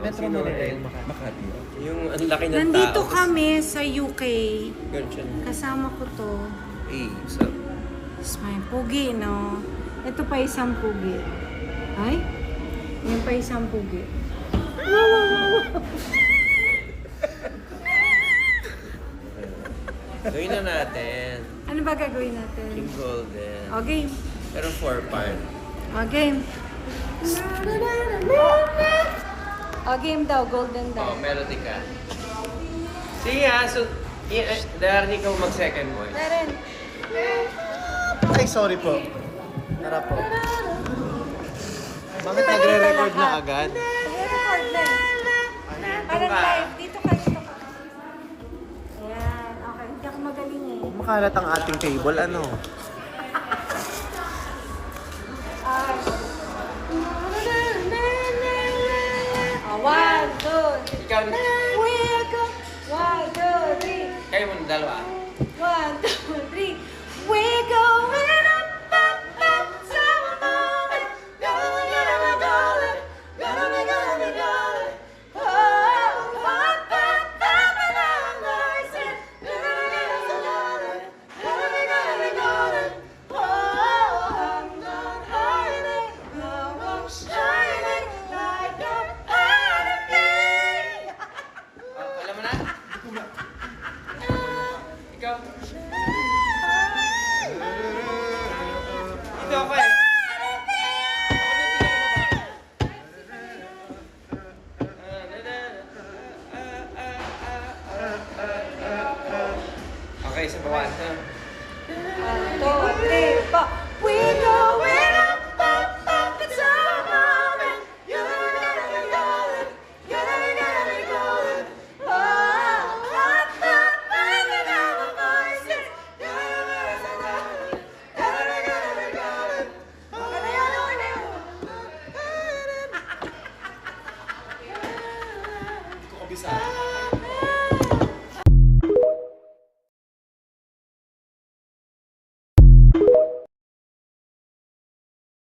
Metro Sino Manila rin? yung Makati. Yung ang laki ng Nandito tao. kami sa UK. Ganun siya. Kasama ko to. Hey, what's up? It's my pugi, no? Ito pa isang pugi. Ay? Yan pa isang pugi. Gawin na natin. Ano ba gagawin natin? King Golden. O, game. Pero 4-part. O, game. O, game daw. Golden daw. Oh, melody ka. Sige ha, so... Darren, ikaw mag-second voice. Darren. Ay, sorry po. Tara po. Bakit nagre-record na agad? Record na. Parang live. Dito ka, dito ka. Ayan. Okay, hindi ako magaling eh. Makalat ang ating table, ano? One, two, three. Ikaw, We're go. One, two, three. kayo muna dalawa. 1, 2, 3. We're going up, up, up, summer morning. Gonna get on my dollar. Gonna be golden. Oh, hot, hot, hot, and I'm nursing. Gonna get on my dollar. Gonna be golden. Oh, I'm not hiding. I'm shining like a paradise. Oh, alam mo na? Ikaw. Ito ako eh. Okay, sa bawaan.